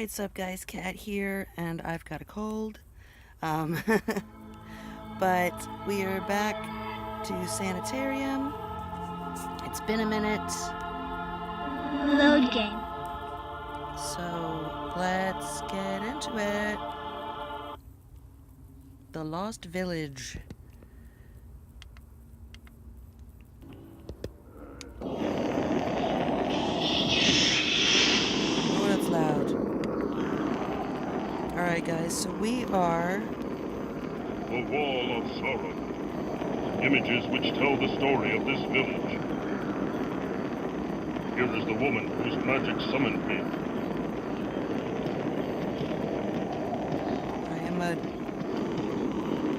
What's up, guys? Kat here, and I've got a cold. Um, but we are back to Sanitarium. It's been a minute, Load game. so let's get into it. The Lost Village. Oh, that's loud. Alright, guys, so we are. The Wall of Sorrow. Images which tell the story of this village. Here is the woman whose magic summoned me. I am a.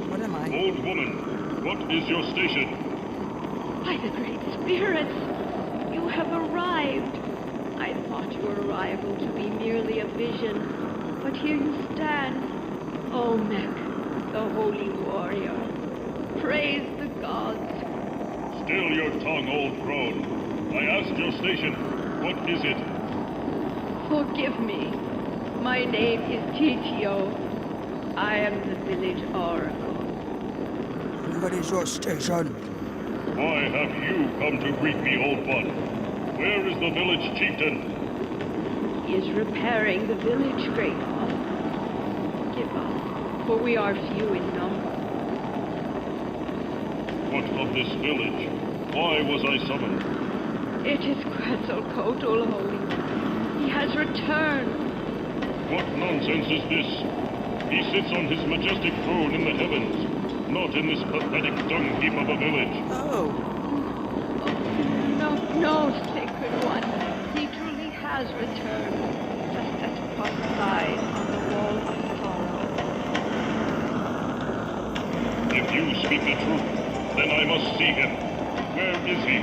What am I? Old woman, what is your station? By the Great Spirits, you have arrived. I thought your arrival to be merely a vision, but here you stand. O Mek, the holy warrior. Praise the gods. Still your tongue, old crone. I asked your station. What is it? Forgive me. My name is Titio. I am the village oracle. What is your station? Why have you come to greet me, old one? Where is the village chieftain? He is repairing the village, great one. Forgive us, for we are few in number. What of this village? Why was I summoned? It is Quetzalcoatl, holy. He has returned. What nonsense is this? He sits on his majestic throne in the heavens, not in this pathetic dung heap of a village. Oh, No, sacred one. He truly has returned, just as prophesied on the wall of sorrow. If you speak the truth, then I must see him. Where is he?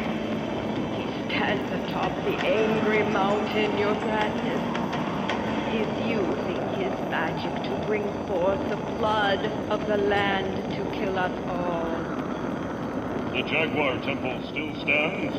He stands atop the angry mountain, your grandness. His using his magic to bring forth the blood of the land to kill us all. The Jaguar Temple still stands?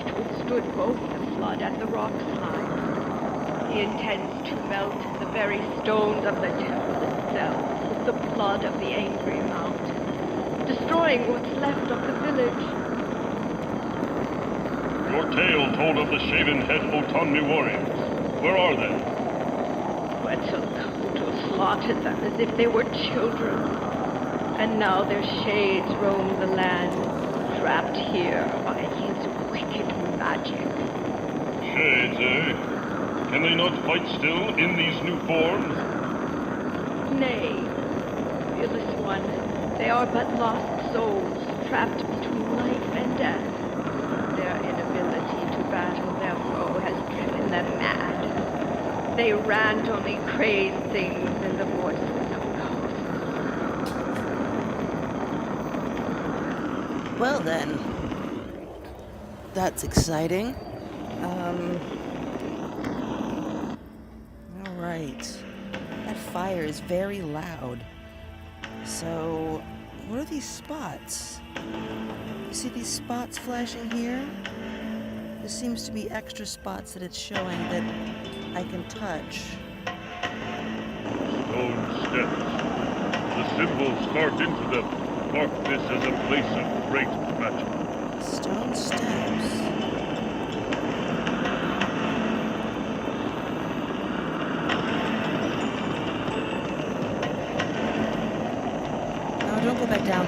It withstood both the flood and the rock slide. He intends to melt the very stones of the temple itself with the blood of the angry mountain, destroying what's left of the village. Your tale told of the shaven-head Otanmi warriors. Where are they? Quetzalcoatl slaughtered them as if they were children. And now their shades roam the land, trapped here by his wicked magic. Shades, eh? Can they not fight still in these new forms? Nay, fearless one, they are but lost souls, trapped between life and death. Their inability to battle their foe has driven them mad. They rant only crazed things in the voices of ghosts. well then. That's exciting. Alright. That fire is very loud. So, what are these spots? You see these spots flashing here? There seems to be extra spots that it's showing that I can touch. Stone steps. The symbols carved into them mark this as a place of great magic. Stone steps. No, don't go back down.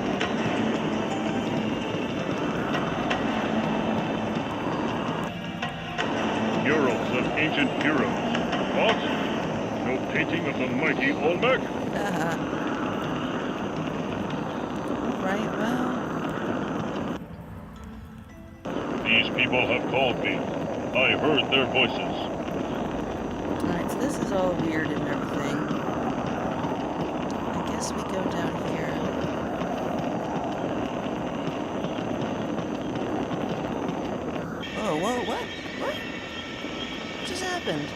Murals of ancient heroes. What? No painting of the mighty Olmec? Right, well. These people have called me. I heard their voices. Alright, so this is all weird and everything. I guess we go down here. Oh, whoa, what? What? What just happened?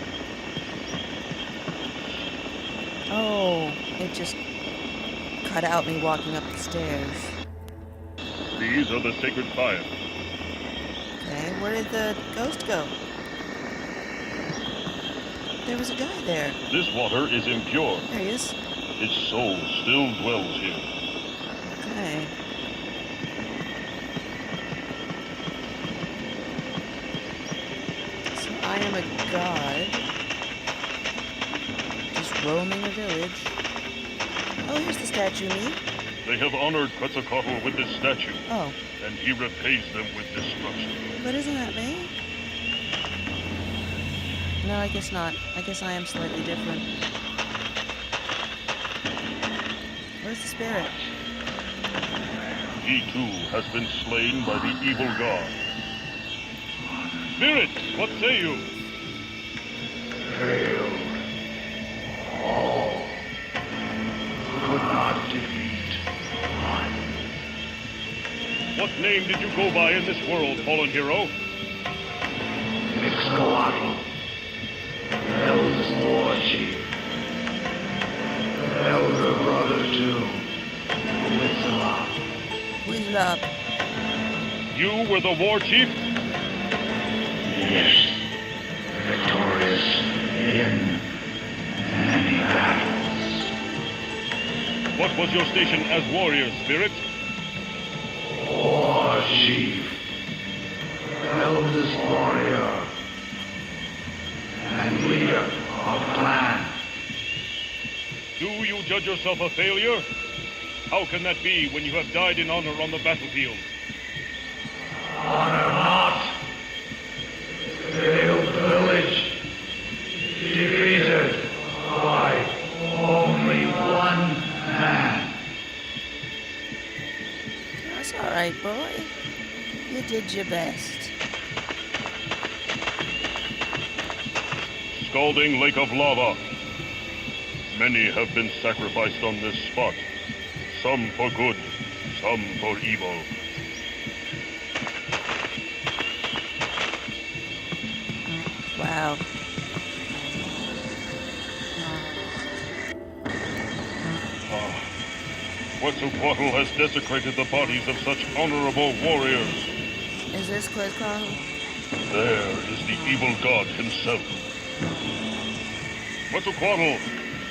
Oh, it just cut out me walking up the stairs. These are the sacred fires. Okay, where did the ghost go? There was a guy there. This water is impure. There he is. Its soul still dwells here. Okay. So I am a god. Just roaming a village. Oh, here's the statue me. They have honored Quetzalcoatl with this statue, Oh, and he repays them with destruction. but isn't that me? No, I guess not. I guess I am slightly different. Where's the spirit? He too has been slain by the evil god. Spirit, what say you? Failed. All could not defeat one. What name did you go by in this world, fallen hero? Mixcoatl, Eldest War Chief, elder brother to Witzelop. Who's up? You were the war chief? Yes, victorious in many battles. What was your station as warrior, Spirit? War Chief, eldest warrior, and leader of clan. Do you judge yourself a failure? How can that be when you have died in honor on the battlefield? Honor not. Failed village. Defeated by only one man. That's all right, boy. You did your best. Scalding lake of lava. Many have been sacrificed on this spot. Some for good, some for evil. Wow. Quetzalcoatl has desecrated the bodies of such honorable warriors. Is this Quetzalcoatl? There is the evil god himself. Quetzalcoatl,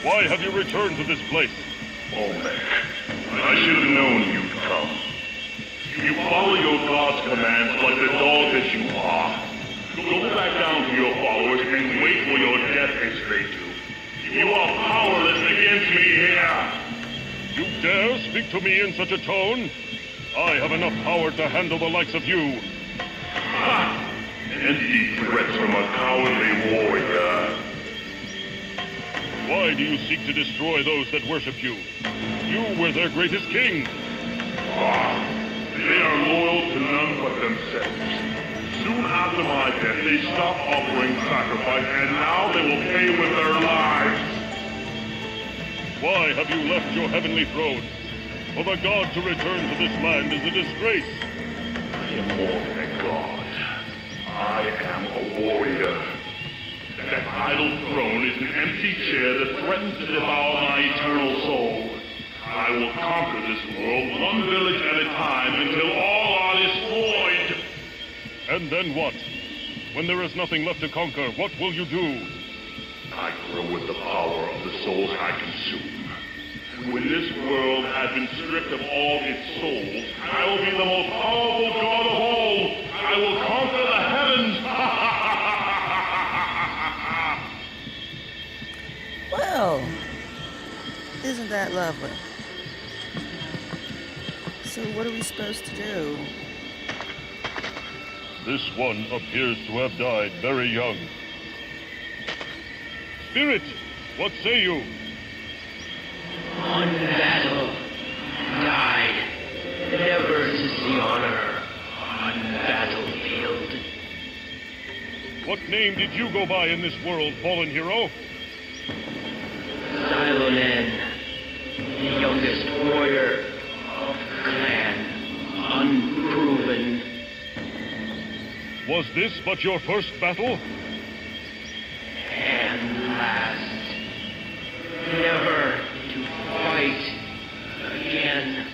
why have you returned to this place? Olmec, I should have known you'd come. You follow your god's commands like the dog that you are. Go back down to your followers and wait for your death as they do. You are powerless against me here. You dare speak to me in such a tone? I have enough power to handle the likes of you. Ha! Empty threats from a cowardly warrior. Why do you seek to destroy those that worship you? You were their greatest king. They are loyal to none but themselves. Soon after my death, they stopped offering sacrifice, and now they will pay with their lives. Why have you left your heavenly throne? For the god to return to this land is a disgrace. I am more than a god. I am a warrior. That idle throne is an empty chair that threatens to devour my eternal soul. I will conquer this world one village at a time until all are destroyed. And then what? When there is nothing left to conquer, what will you do? I grow with the power of the souls I consume. When this world has been stripped of all its souls, I will be the most powerful god of all. I will conquer the heavens. Well, isn't that lovely? So what are we supposed to do? This one appears to have died very young. Spirit, what say you? One battle died, never to see honor on battlefield. What name did you go by in this world, fallen hero? Silonen, the youngest warrior of clan, unproven. Was this but your first battle? And last, never to fight again.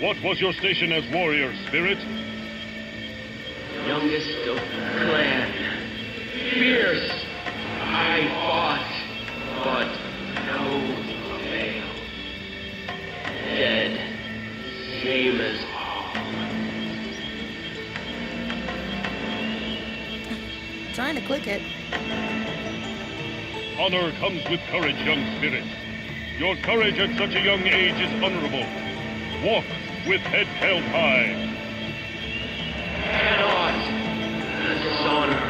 What was your station as warrior, Spirit? Youngest of clan, fierce trying to click it. Honor comes with courage, young spirit. Your courage at such a young age is honorable. Walk with head held high. Cannot dishonor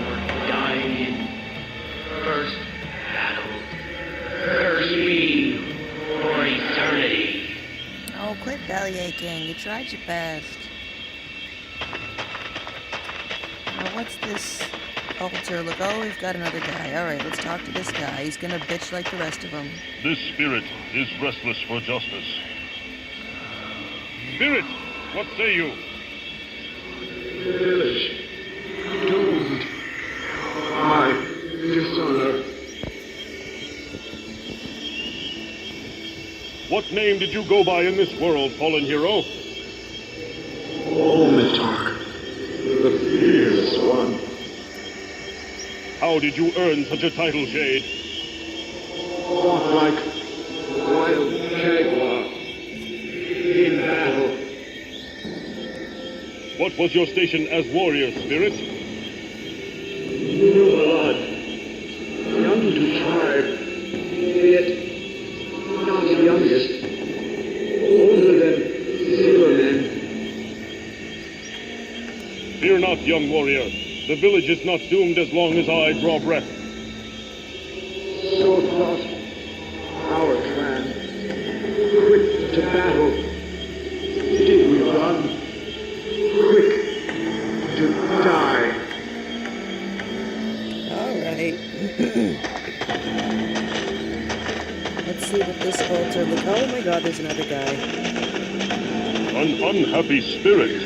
or dying in first battle. Curse me for eternity. Oh, quit belly aching. You tried your best. Now, what's this altar look? Oh, we've got another guy. Alright, let's talk to this guy. He's gonna bitch like the rest of them. This spirit is restless for justice. Spirit, what say you? Village doomed by dishonor. What name did you go by in this world, fallen hero? Omitar, the fierce one. How did you earn such a title, Shade? Fought like wild jaguar in battle. What was your station as warrior, Spirit? New blood, young to tribe, yet not youngest, older than Silvermen. Fear not, young warrior. The village is not doomed as long as I draw breath. So thought our clan. Quick to battle, did we run? Quick to die. Alright. Let's see what this altar looks. Oh my god, there's another guy. An unhappy spirit.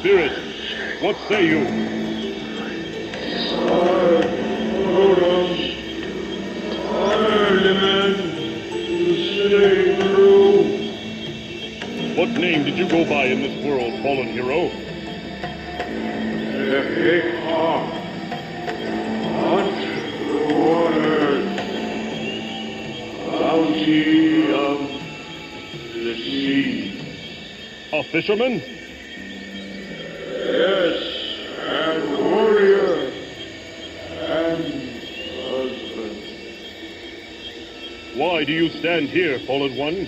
Spirit, what say you? Our totems, honor the men to stay true. What name did you go by in this world, fallen hero? The big hawk, hunt the waters, bounty of the sea. A fisherman? Yes, and warrior, and husband. Why do you stand here, fallen one?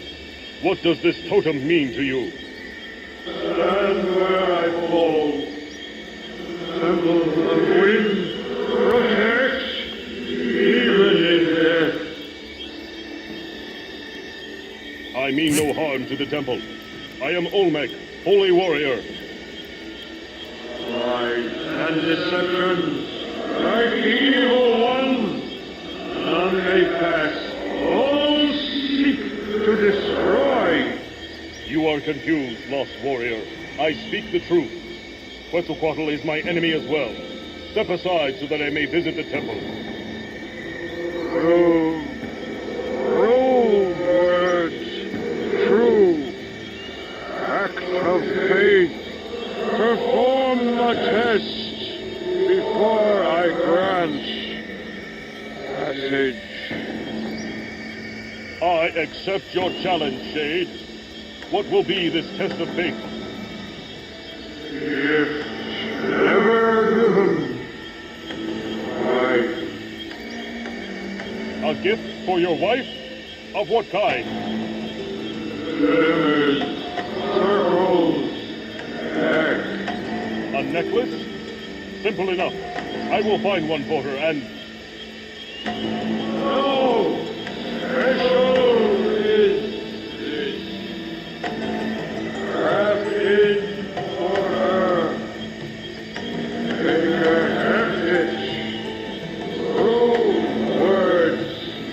What does this totem mean to you? Stand where I fall. Temple of wind protects even in death. I mean no harm to the temple. I am Olmec, holy warrior. Lies and deception, like the evil one, none may pass. All seek to destroy. You are confused, lost warrior. I speak the truth. Quetzalcoatl is my enemy as well. Step aside so that I may visit the temple. True words, true act of faith. Perform the test before I grant passage. I accept your challenge, Shade. What will be this test of faith? Gift never given. A gift for your wife? Of what kind? Glimmers, circles, egg. A necklace? Simple enough. I will find one for her and... No! Special is this. Crafted for her. Make her heritage. True words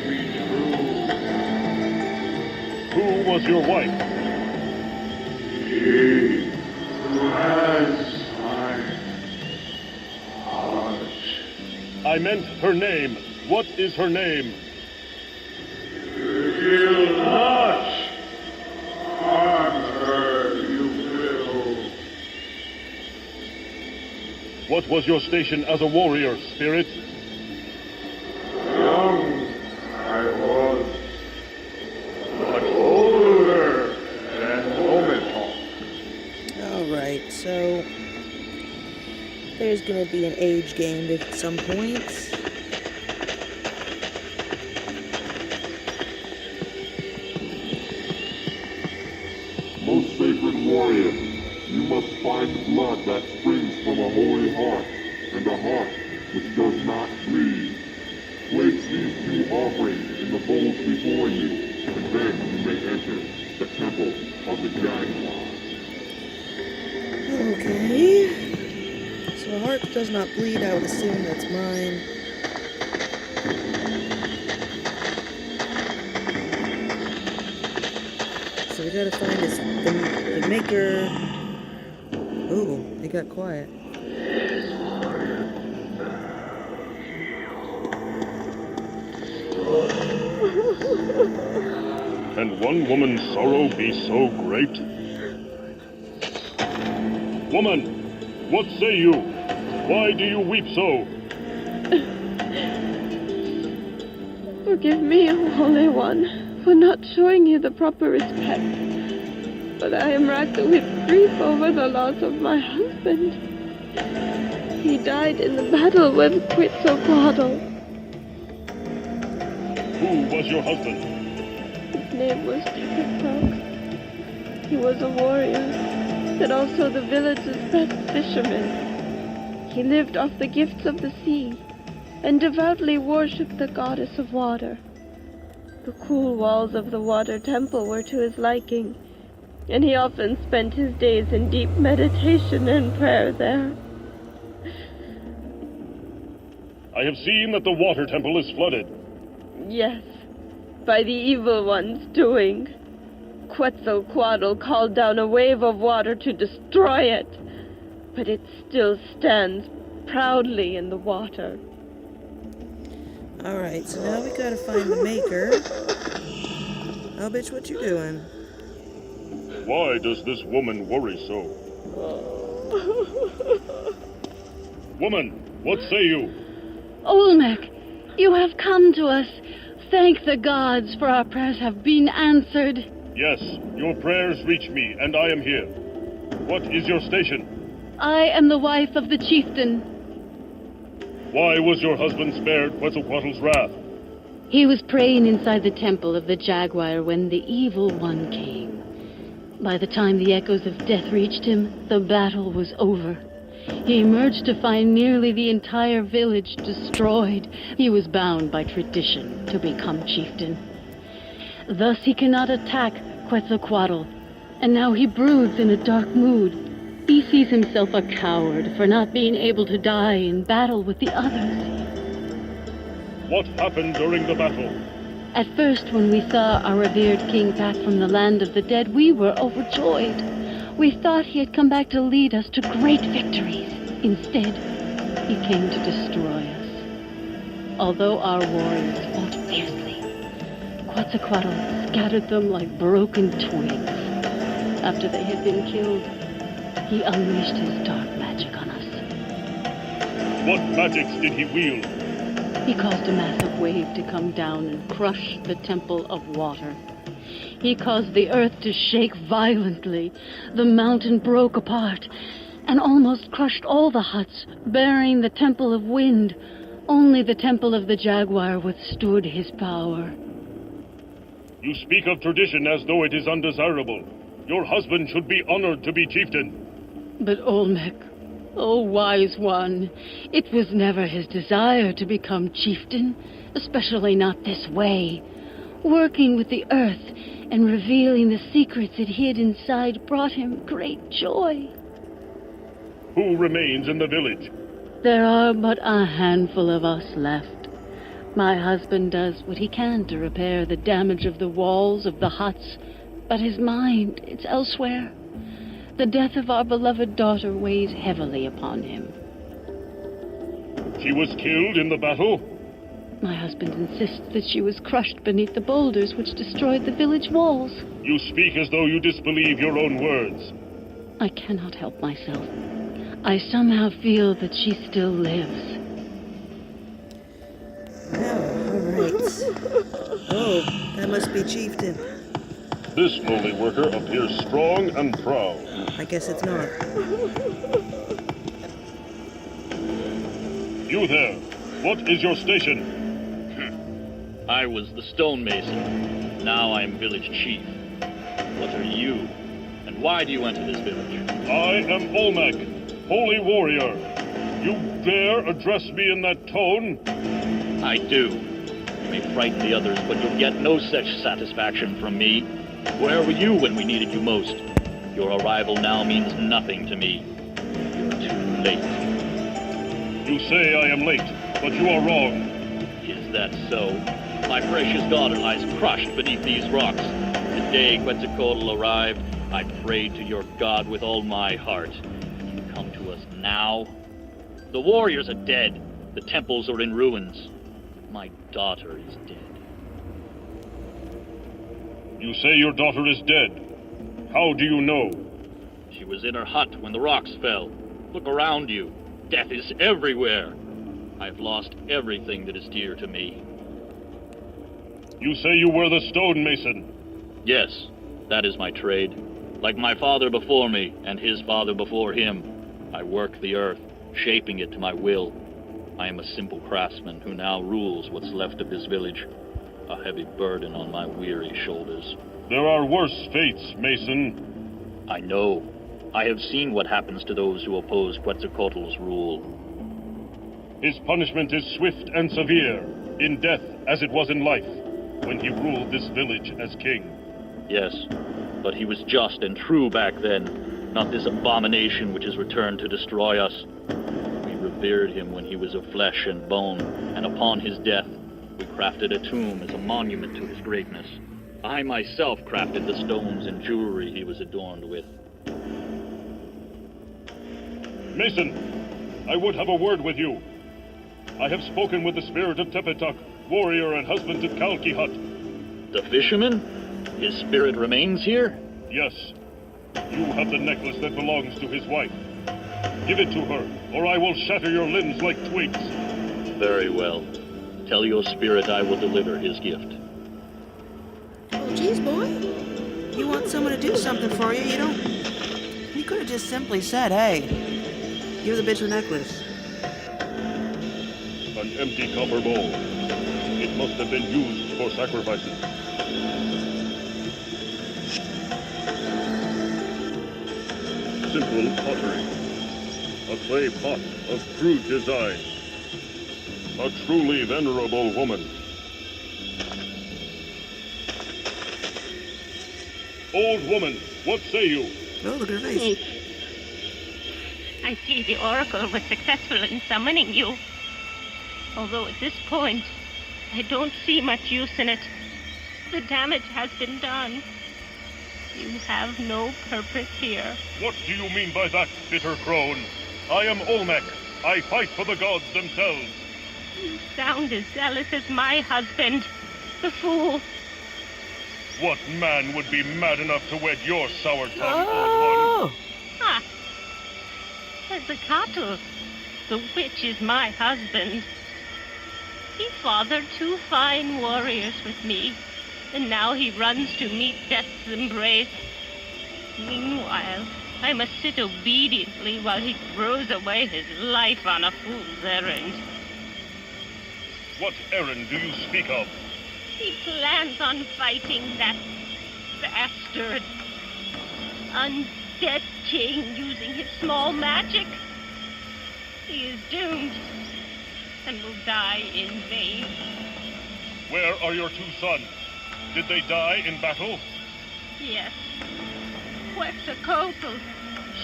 be true. Who was your wife? She who has my heart. I meant her name. What is her name? Reveal not. Harm her, you will. What was your station as a warrior, Spirit? Young I was, but older than Omitar. Alright, so there's gonna be an age game at some point. Most sacred warrior, you must find blood that springs from a holy heart, and a heart which does not bleed. Place these two offerings in the bowls before you, and then you may enter the temple of the Jaguar. Okay. So a heart that does not bleed, I would assume that's mine. So we gotta find the maker. Ooh, it got quiet. Can one woman's sorrow be so great? Woman, what say you? Why do you weep so? Forgive me, O Holy One, for not showing you the proper respect. But I am racked with grief over the loss of my husband. He died in the battle with Quetzalcoatl. Who was your husband? His name was Ticketprox. He was a warrior, but also the village's best fisherman. He lived off the gifts of the sea, and devoutly worshipped the goddess of water. The cool walls of the water temple were to his liking, and he often spent his days in deep meditation and prayer there. I have seen that the water temple is flooded. Yes, by the evil one's doing. Quetzalcoatl called down a wave of water to destroy it, but it still stands proudly in the water. Alright, so now we gotta find the maker. Oh, bitch, what you doing? Why does this woman worry so? Woman, what say you? Olmec, you have come to us. Thank the gods, for our prayers have been answered. Yes, your prayers reach me, and I am here. What is your station? I am the wife of the chieftain. Why was your husband spared Quetzalcoatl's wrath? He was praying inside the temple of the Jaguar when the evil one came. By the time the echoes of death reached him, the battle was over. He emerged to find nearly the entire village destroyed. He was bound by tradition to become chieftain. Thus he cannot attack Quetzalcoatl, and now he broods in a dark mood. He sees himself a coward for not being able to die in battle with the others. What happened during the battle? At first, when we saw our revered king back from the land of the dead, we were overjoyed. We thought he had come back to lead us to great victories. Instead, he came to destroy us. Although our warriors fought fiercely, Quetzalcoatl scattered them like broken twigs. After they had been killed, he unleashed his dark magic on us. What magics did he wield? He caused a massive wave to come down and crush the Temple of Water. He caused the earth to shake violently. The mountain broke apart and almost crushed all the huts, burying the Temple of Wind. Only the Temple of the Jaguar withstood his power. You speak of tradition as though it is undesirable. Your husband should be honored to be chieftain. But Olmec, oh wise one, it was never his desire to become chieftain, especially not this way. Working with the earth and revealing the secrets it hid inside brought him great joy. Who remains in the village? There are but a handful of us left. My husband does what he can to repair the damage of the walls of the huts, but his mind, it's elsewhere. The death of our beloved daughter weighs heavily upon him. She was killed in the battle? My husband insists that she was crushed beneath the boulders which destroyed the village walls. You speak as though you disbelieve your own words. I cannot help myself. I somehow feel that she still lives. Alright. Oh, that must be chieftain. This lowly worker appears strong and proud. I guess it's not. You there, what is your station? I was the stonemason. Now I am village chief. What are you? And why do you enter this village? I am Olmec, holy warrior. You dare address me in that tone? I do. You may frighten the others, but you'll get no such satisfaction from me. Where were you when we needed you most? Your arrival now means nothing to me. You're too late. You say I am late, but you are wrong. Is that so? My precious daughter lies crushed beneath these rocks. The day Quetzalcoatl arrived, I prayed to your god with all my heart. You come to us now? The warriors are dead. The temples are in ruins. My daughter is dead. You say your daughter is dead. How do you know? She was in her hut when the rocks fell. Look around you. Death is everywhere. I've lost everything that is dear to me. You say you were the stonemason. Yes, that is my trade. Like my father before me, and his father before him, I work the earth, shaping it to my will. I am a simple craftsman who now rules what's left of this village, a heavy burden on my weary shoulders. There are worse fates, Mason. I know. I have seen what happens to those who oppose Quetzalcoatl's rule. His punishment is swift and severe, in death as it was in life, when he ruled this village as king. Yes, but he was just and true back then, not this abomination which has returned to destroy us. We revered him when he was of flesh and bone, and upon his death, we crafted a tomb as a monument to his greatness. I myself crafted the stones and jewelry he was adorned with. Mason, I would have a word with you. I have spoken with the spirit of Tepetuck, warrior and husband to Kalkihut. The fisherman? His spirit remains here? Yes. You have the necklace that belongs to his wife. Give it to her, or I will shatter your limbs like twigs. Very well. Tell your spirit I will deliver his gift. Oh, geez, boy. You want someone to do something for you, you don't... You could have just simply said, hey, give the bitch the necklace. An empty copper bowl. It must have been used for sacrifices. Simple pottery. A clay pot of crude design. A truly venerable woman. Old woman, what say you? Oh, look at her face. I see the Oracle was successful in summoning you. Although at this point, I don't see much use in it. The damage has been done. You have no purpose here. What do you mean by that, bitter crone? I am Olmec. I fight for the gods themselves. You sound as zealous as my husband, the fool. What man would be mad enough to wed your sour-tongued old Oh! Ah, Quetzalcoatl, the witch is my husband. He fathered 2 fine warriors with me, and now he runs to meet death's embrace. Meanwhile, I must sit obediently while he throws away his life on a fool's errand. What errand do you speak of? He plans on fighting that bastard undead king using his small magic. He is doomed and will die in vain. Where are your 2 sons? Did they die in battle? Yes. Quetzalcoatl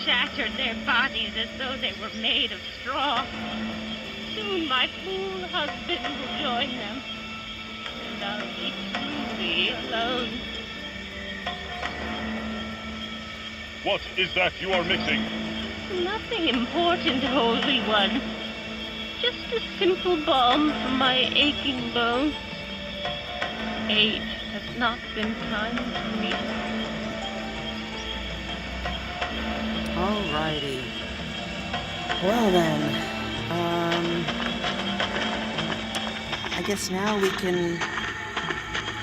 shattered their bodies as though they were made of straw. Soon my fool husband will join them, and I'll be truly alone. What is that you are mixing? Nothing important, Holy One. Just a simple balm for my aching bones. Age has not been kind to me. Alrighty. Well then, I guess now we can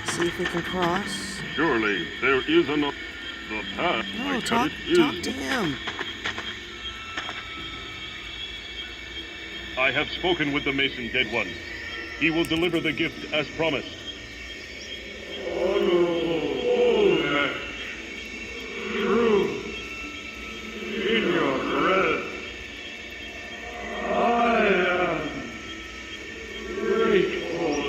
see if we can cross. Surely there is enough. The path. No, I talk said it is. to him. I have spoken with the Mason Dead One. He will deliver the gift as promised. Honorable true in your breath. I am grateful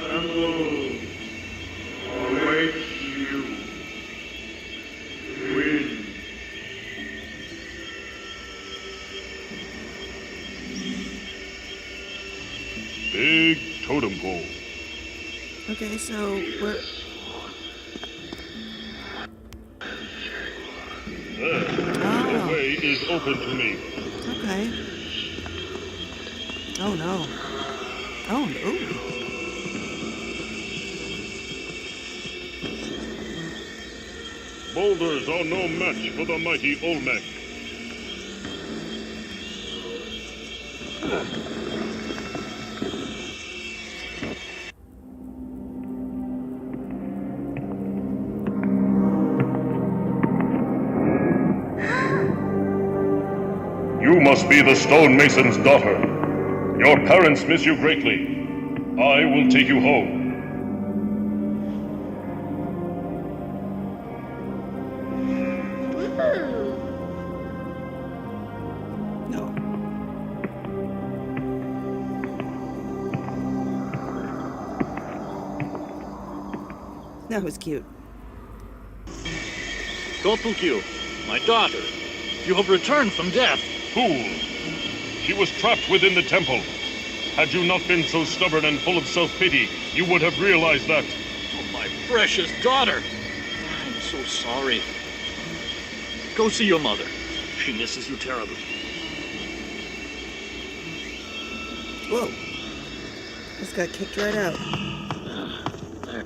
and will await you. Win. Big totem pole. Okay, so we're... There. The way is open to me. Okay. Oh no. Oh no. Boulders are no match for the mighty Olmec. You must be the stonemason's daughter. Your parents miss you greatly. I will take you home. No. That was cute. Gotulkyu, my daughter, you have returned from death. Fool! She was trapped within the temple. Had you not been so stubborn and full of self-pity, you would have realized that. Oh, my precious daughter. I'm so sorry. Go see your mother. She misses you terribly. Whoa. Just got kicked right out. There.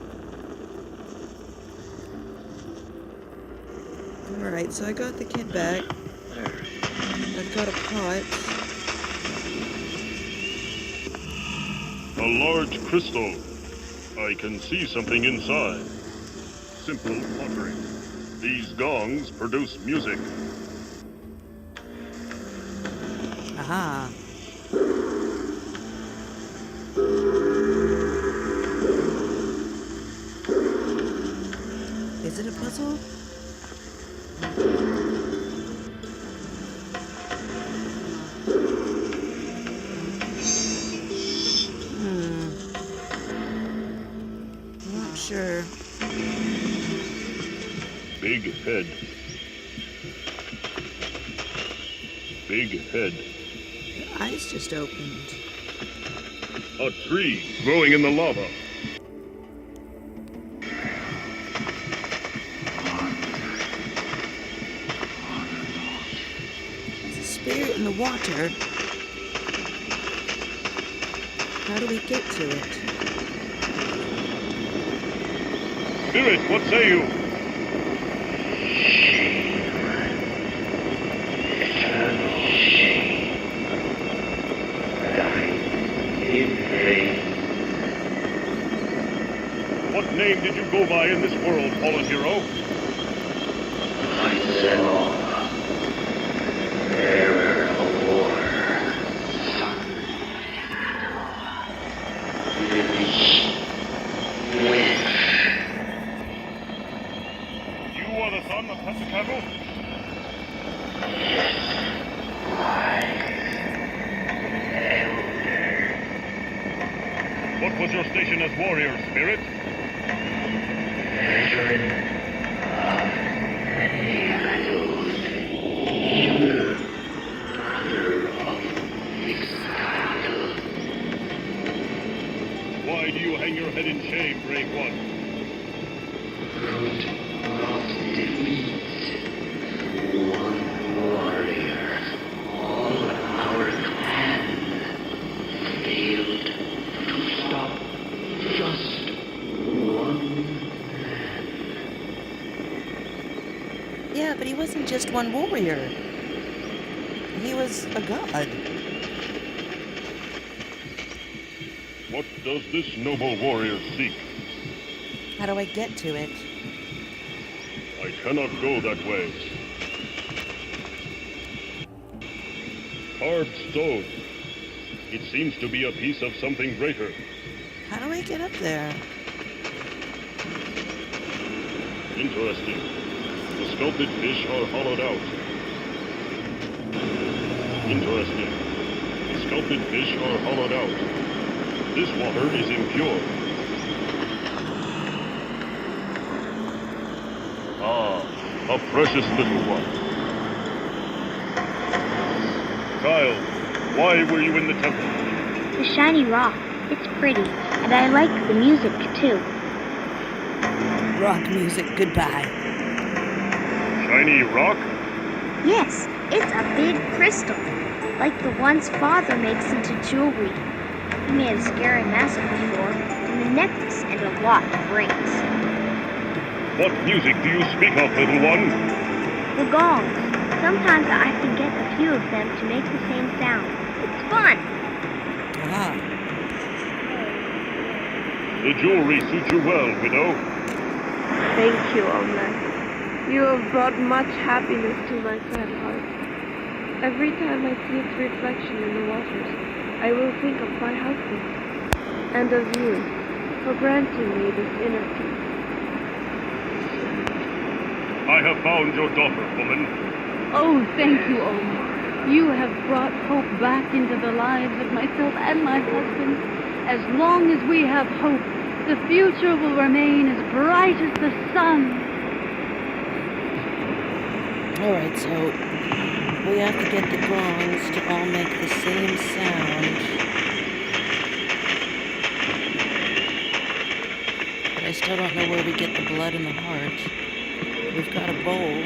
Alright, so I got the kid back. There. I've got a pot. A large crystal. I can see something inside. Simple pottery. These gongs produce music. Aha. Is it a puzzle? I'm not sure. Big head. Big head. The eyes just opened. A tree growing in the lava. There's a spirit in the water. How do we get to it? Spirit, what say you? What name did you go by in this world, fallen hero? Myself, bearer of war, son, wish. You are the son of Tessacatl? Yes, What was your station as warrior, Spirit? veteran of many battles, younger brother of Ixtacatl. Why do you hang your head in shame, brave one? Could not defeat one warrior. All our clan failed to stop just one. Yeah, but he wasn't just one warrior. He was a god. What does this noble warrior seek? How do I get to it? I cannot go that way. carved stone. It seems to be a piece of something greater. How do I get up there? Interesting. The sculpted fish are hollowed out. Interesting. The sculpted fish are hollowed out. This water is impure. Ah, a precious little one. Child, why were you in the temple? The shiny rock. It's pretty, and I like the music too. Rock music, goodbye. Shiny rock? Yes, it's a big crystal, like the ones Father makes into jewelry. He made a scary mask before, and a necklace and a lot of rings. What music do you speak of, little one? The gongs. Sometimes I can get a few of them to make the same sound. It's fun. Ah, The jewelry suits you well, widow. Thank you, Omen. You have brought much happiness to my sad heart. Every time I see its reflection in the waters, I will think of my husband and of you for granting me this inner peace. I have found your daughter, woman. Oh, thank you, Omar. You have brought hope back into the lives of myself and my husband. As long as we have hope, the future will remain as bright as the sun. alright, so we have to get the gongs to all make the same sound. But I still don't know where we get the blood and the heart. We've got a bowl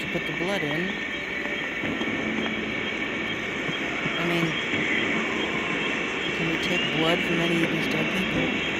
to put the blood in. I mean, can we take blood from any of these dead people?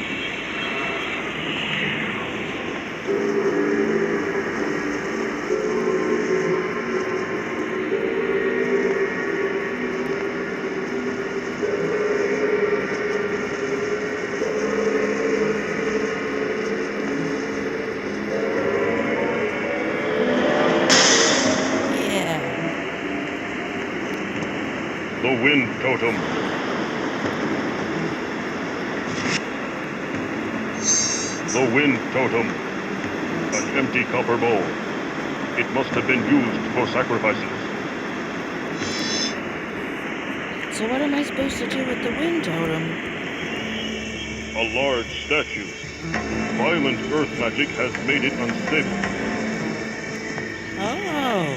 The wind totem. The wind totem. An empty copper bowl. It must have been used for sacrifices. So what am I supposed to do with the wind totem? A large statue. Violent earth magic has made it unstable. Oh.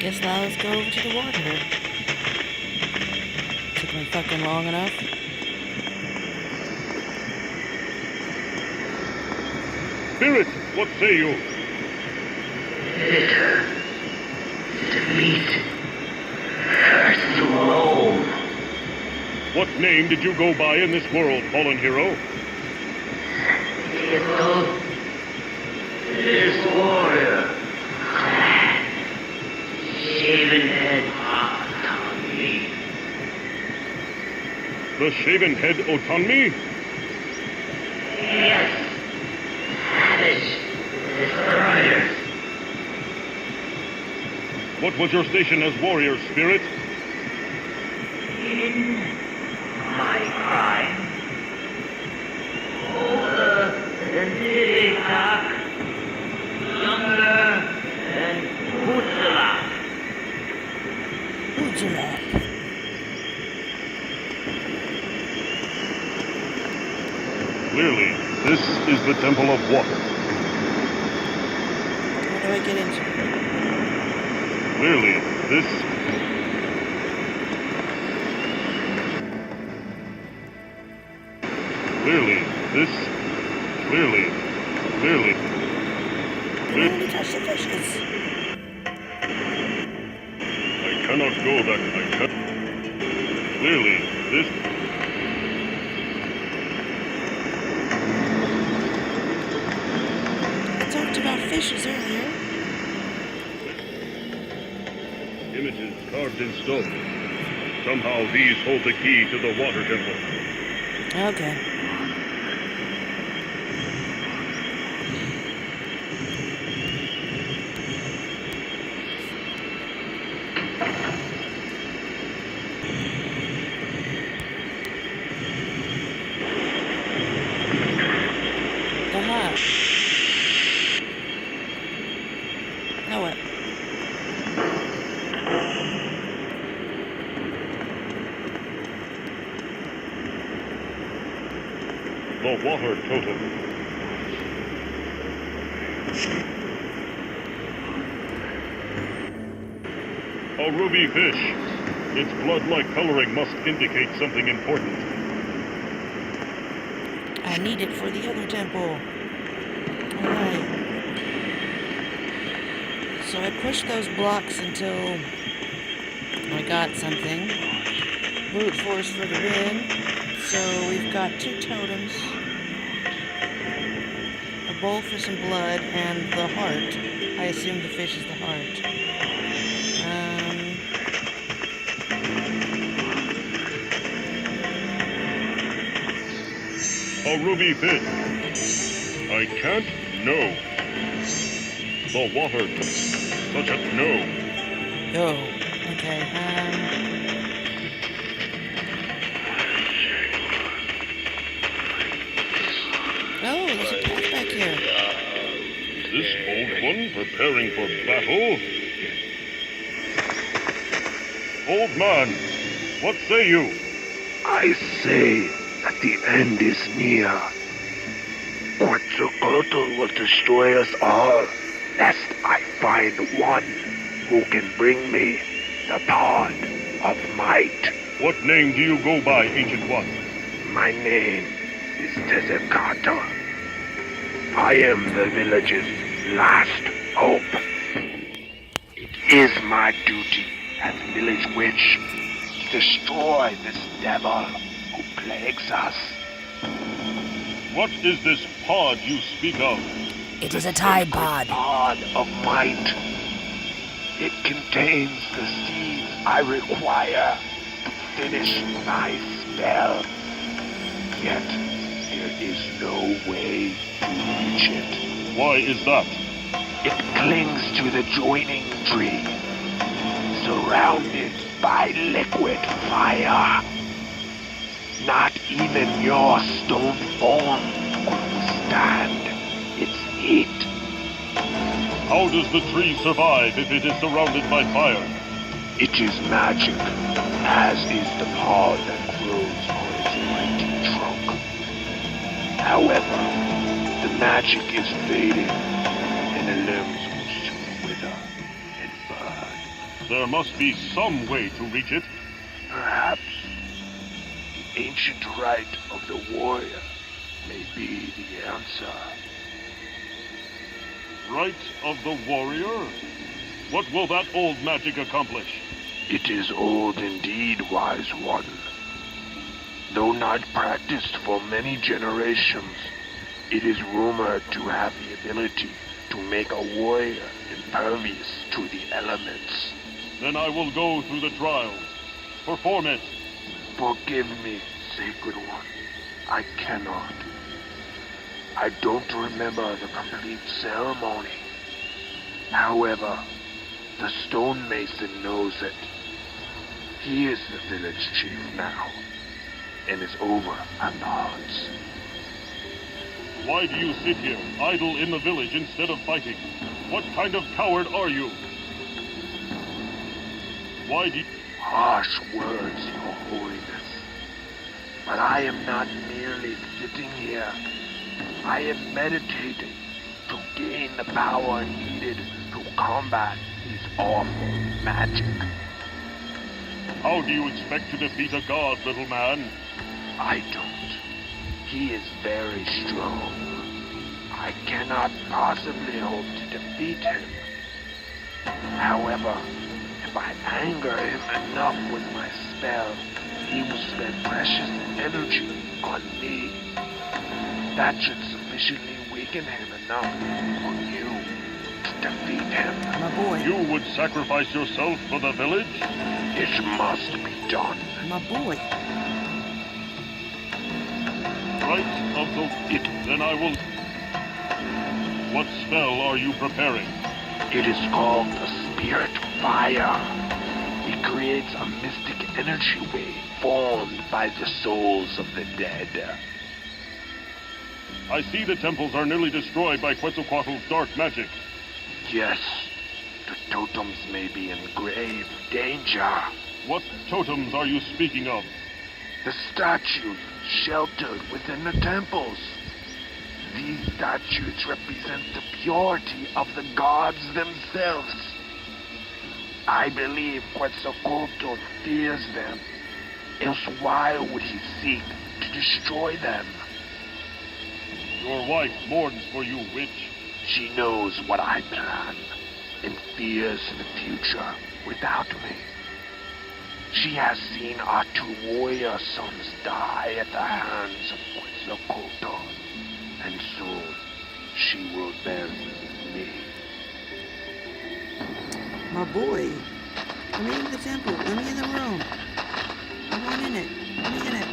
Guess now let's go over to the water. Took me fucking long enough. Spirit, what say you? Bitter. Defeat. Curse Rome. What name did you go by in this world, fallen hero? This warrior. Clan. Shaven head Otanmi. The shaven head Otanmi? Yes. Savage. Destroyer. What was your station as warrior, Spirit? In my prime. Older than Titak. Younger than Hutzela. Ujulak. Clearly, this is the Temple of Water. How do I get into it? Clearly, this... Clearly, this... Clearly... I only touch the fishes. I cannot go that... Clearly, this... I talked about fishes earlier. images carved in stone. Somehow these hold the key to the water temple. Okay. Now what? The water totem. A ruby fish. Its blood-like coloring must indicate something important. I need it for the other temple. Alright. So I pushed those blocks until I got something. Brute force for the win. So we've got 2 totems. A bowl for some blood and the heart. I assume the fish is the heart. A ruby fish. I can't know. The water. Such a no. Oh, okay. Oh, there's a path back here. This old one preparing for battle? Old man, what say you? I say that the end is near. Quetzalcoatl will destroy us all, lest I find one who can bring me the pod of might. What name do you go by, Ancient One? My name is Tezcatl. I am the village's last hope. It is my duty as village witch to destroy this devil who plagues us. What is this pod you speak of? It is a Tide Pod. Pod of might. It contains the seeds I require to finish my spell. Yet, there is no way to reach it. Why is that? It clings to the joining tree, surrounded by liquid fire. Not even your stone form could withstand its heat. How does the tree survive if it is surrounded by fire? It is magic, as is the pod that grows on its mighty trunk. However, the magic is fading, and the limbs will soon wither and burn. There must be some way to reach it. Perhaps the ancient rite of the warrior may be the answer. Rite of the warrior? What will that old magic accomplish? It is old indeed, wise one. Though not practiced for many generations, it is rumored to have the ability to make a warrior impervious to the elements. Then I will go through the trials. Perform it. Forgive me, Sacred One. I cannot. I don't remember the complete ceremony. However, the stonemason knows it. He is the village chief now, and is over at the huts. Why do you sit here, idle in the village instead of fighting? What kind of coward are you? Why do you... Harsh words, Your Holiness. But I am not merely sitting here. I am meditating to gain the power needed to combat his awful magic. How do you expect to defeat a god, little man? I don't. He is very strong. I cannot possibly hope to defeat him. However, if I anger him enough with my spell, he will spend precious energy on me. That should sufficiently weaken him enough for you to defeat him. My boy. You would sacrifice yourself for the village? It must be done. My boy. Right of the... Then I will... What spell are you preparing? It is called the Spirit Fire. It creates a mystic energy wave formed by the souls of the dead. I see the temples are nearly destroyed by Quetzalcoatl's dark magic. Yes, the totems may be in grave danger. What totems are you speaking of? The statues sheltered within the temples. These statues represent the purity of the gods themselves. I believe Quetzalcoatl fears them, else why would he seek to destroy them? Your wife mourns for you, witch. She knows what I plan and fears the future without me. She has seen our 2 warrior sons die at the hands of Quetzalcoatl, and soon she will bury me. My boy. Let me in the temple. Let me in the room. I want in it. Let me in it.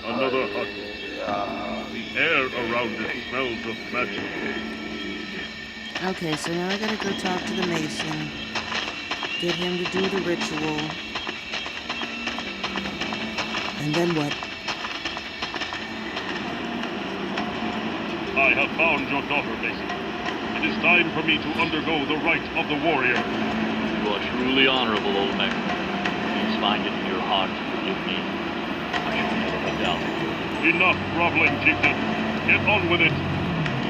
Another hut. The air around it smells of magic. Okay, so now I gotta go talk to the mason. Get him to do the ritual. And then what? I have found your daughter, Mason. It is time for me to undergo the rite of the warrior. You are truly honorable, Olmec. Please find it in your heart to forgive me. I should never have doubted you. Enough groveling, chieftain. Get on with it.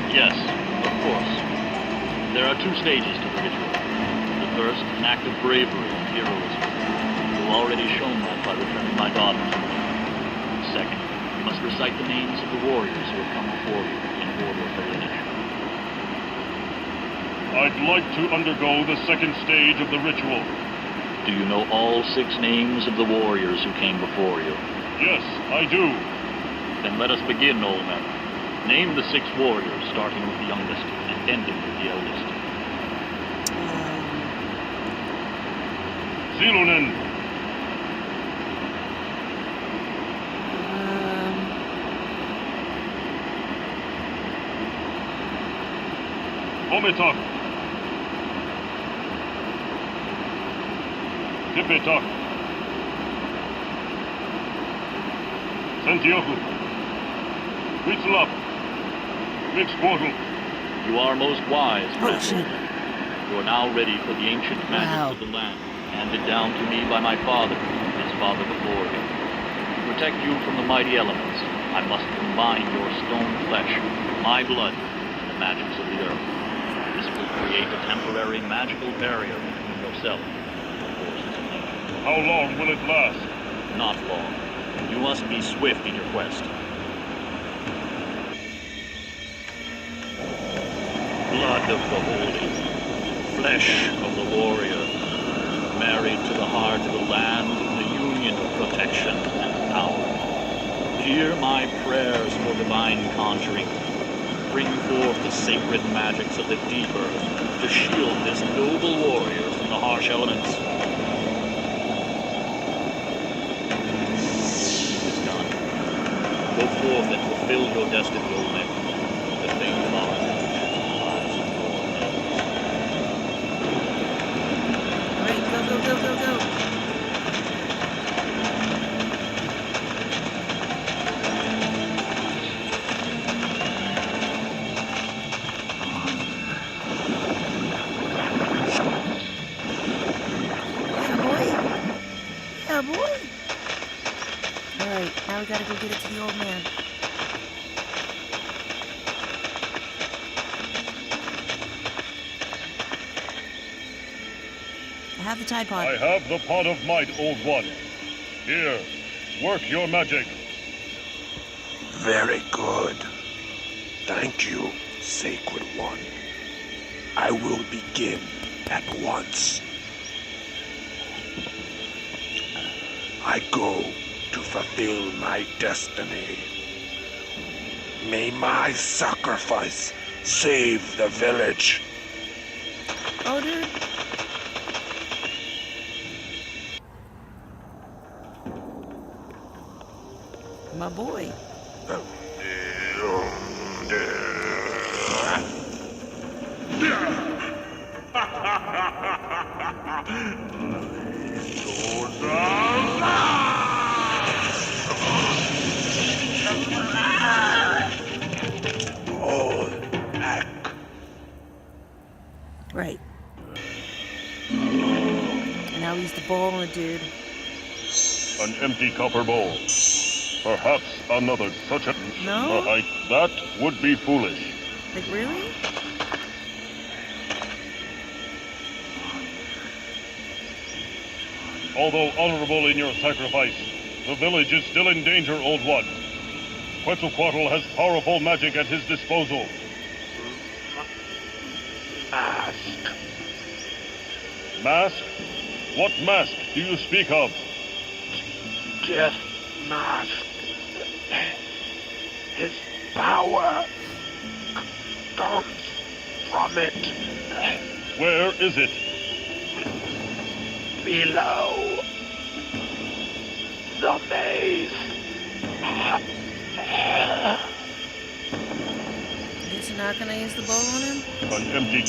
Yes, of course. There are 2 stages to the ritual. The first, an act of bravery and heroism. You've already shown that by returning my daughter to me. Second, you must recite the names of the warriors who have come before you in order of their lineage. I'd like to undergo the second stage of the ritual. Do you know all 6 names of the warriors who came before you? Yes, I do. Then let us begin, Olmec. Name the 6 warriors, starting with the youngest and ending with the eldest. Zilunen. Omitok. Tipitok. Santiago. Huitzlap. Mixquartal. You are most wise, Oh, Grand shit. Olmec. You are now ready for the ancient magics of the land, handed down to me by my father and his father before him. To protect you from the mighty elements, I must combine your stone flesh, my blood, and the magics of the earth. This will create a temporary magical barrier between yourself and the forces of nature. How long will it last? Not long. You must be swift in your quest. Blood of the holy, flesh of the warrior, married to the heart of the land in the union of protection and power. Hear my prayers for divine conjuring. Bring forth the sacred magics of the deep earth to shield this noble warrior from the harsh elements. It is done. Go forth and fulfill your destiny, Olmec. The fate of our lives lies in your hands. Alright, go, go, go, go, go. Yeah, boy. Alright, now we gotta go get it to the old man. I have the Tide Pod. I have the pot of might, old one. Here, work your magic. Very good. Thank you, Sacred One. I will begin at once. I go to fulfill my destiny. May my sacrifice save the village. Oh, dude. My boy. Right. And now he's the baller, dude. An empty copper bowl. Perhaps another such a... No? That would be foolish. Like, really? Although honorable in your sacrifice, the village is still in danger, Old One. Quetzalcoatl has powerful magic at his disposal. Mask. Mask? What mask do you speak of? Death mask. His power comes from it. Where is it? Below the maze. Guess you're not gonna use the bowl on him? An empty...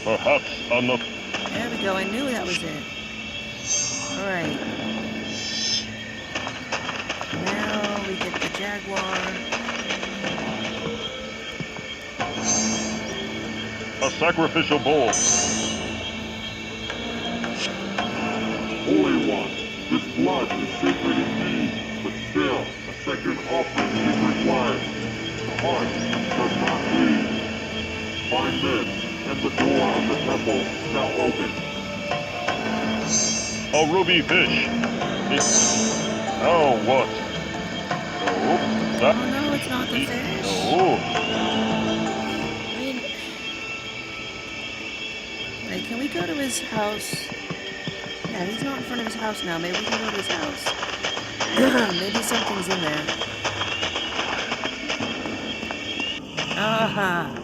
Perhaps another... There we go, I knew that was it. Alright. Now we get the jaguar. A sacrificial bowl. Holy One, this blood is sacred indeed, but still, a sacred offering is required. The heart does not bleed. Find this, and the door of the temple shall open. A ruby fish. It's... Now what? No, that... Oh no, it's not the fish. No. I mean... Wait, can we go to his house? Yeah, he's not in front of his house now. Maybe we can go to his house. Maybe something's in there. Aha!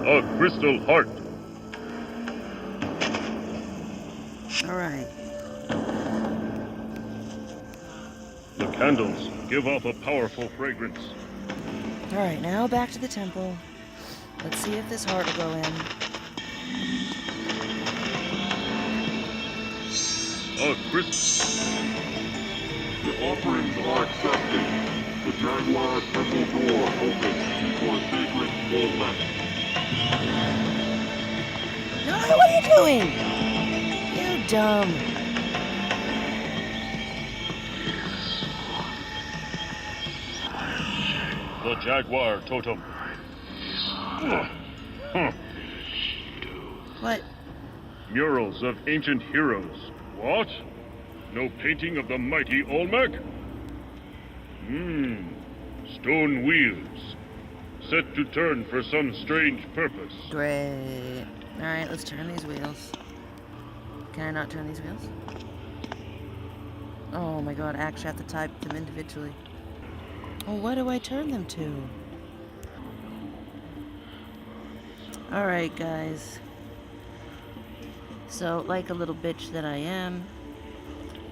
A crystal heart. Alright. The candles give off a powerful fragrance. Alright, now back to the temple. Let's see if this heart will go in. A crystal... The offerings are accepted. The jaguar temple door opens for sacred movement. No, what are you doing? You dumb. The jaguar totem. What? Murals of ancient heroes. What? No painting of the mighty Olmec? Stone wheels. Set to turn for some strange purpose. Great. Alright, let's turn these wheels. Can I not turn these wheels? Oh my god, I actually have to type them individually. Well, what do I turn them to? Alright, guys. So, like a little bitch that I am,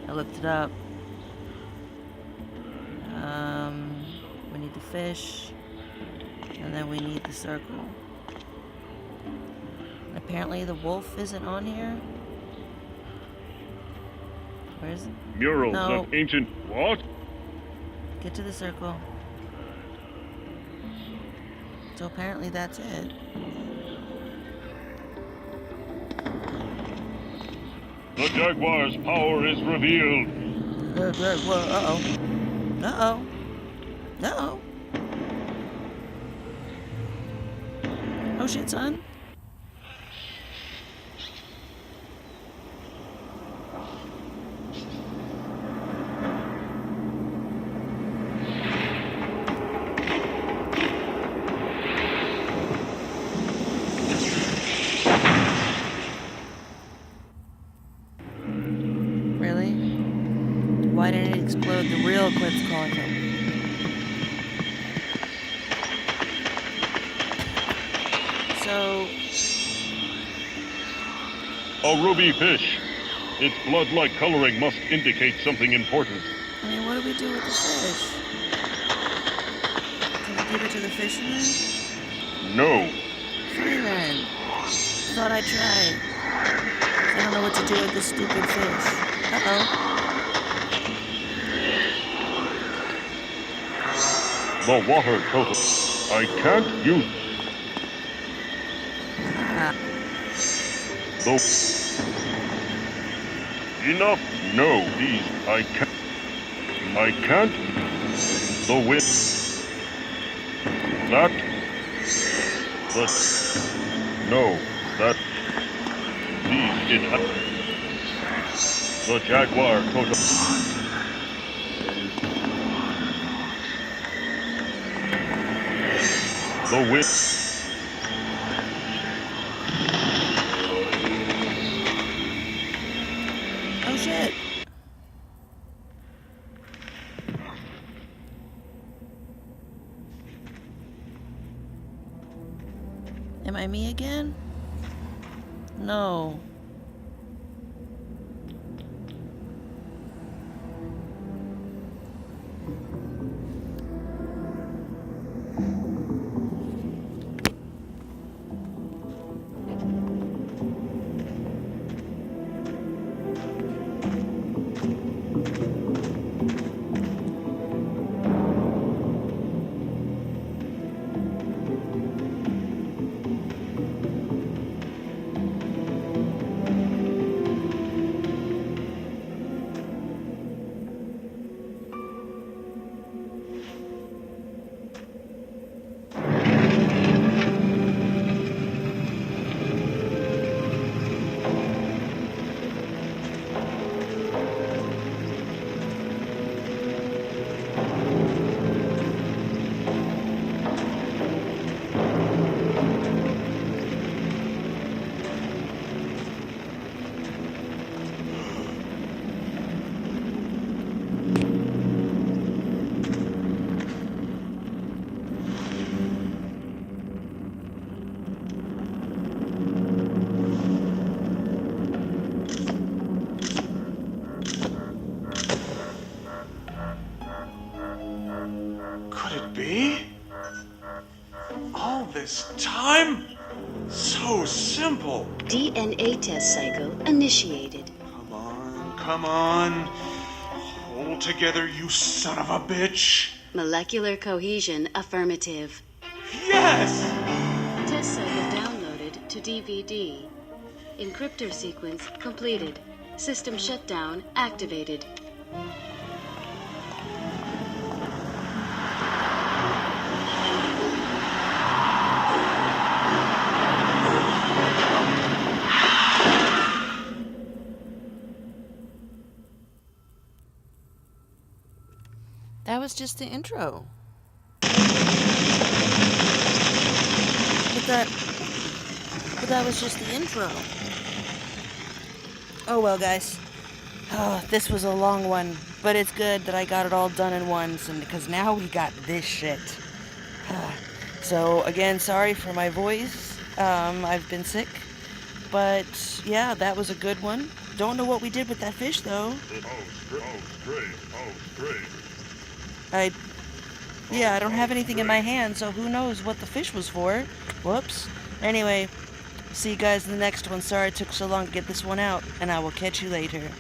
I looked it up. We need the fish, and then we need the circle. Apparently the wolf isn't on here. Where is it? Murals No. of ancient... What? Get to the circle. So apparently that's it. The jaguar's power is revealed. Uh-oh. Uh-oh. Uh-oh. Oh shit, son. Really? Why didn't it explode the real Quetzalcoatl? A ruby fish. Its blood-like coloring must indicate something important. I mean, what do we do with the fish? Can we give it to the fisherman? No. Fine then. Thought I'd try. I don't know what to do with this stupid fish. Uh-oh. The water totem. I can't use... Though... Enough. No, these. I can't. The wind. That. The. No, that. These. It. The jaguar totem. The wind. Oh shit. Am I me again? No. Could it be? All this time? So simple. DNA test cycle initiated. Come on. Hold together, you son of a bitch. Molecular cohesion affirmative. Yes! Test cycle downloaded to DVD. Encryptor sequence completed. System shutdown activated. That was just the intro. But that was just the intro. Oh well, guys. Oh, this was a long one, but it's good that I got it all done in once, and because now we got this shit. So again, sorry for my voice. I've been sick, but yeah, that was a good one. Don't know what we did with that fish though. I don't have anything in my hand, so who knows what the fish was for. Whoops. Anyway, see you guys in the next one. Sorry it took so long to get this one out, and I will catch you later.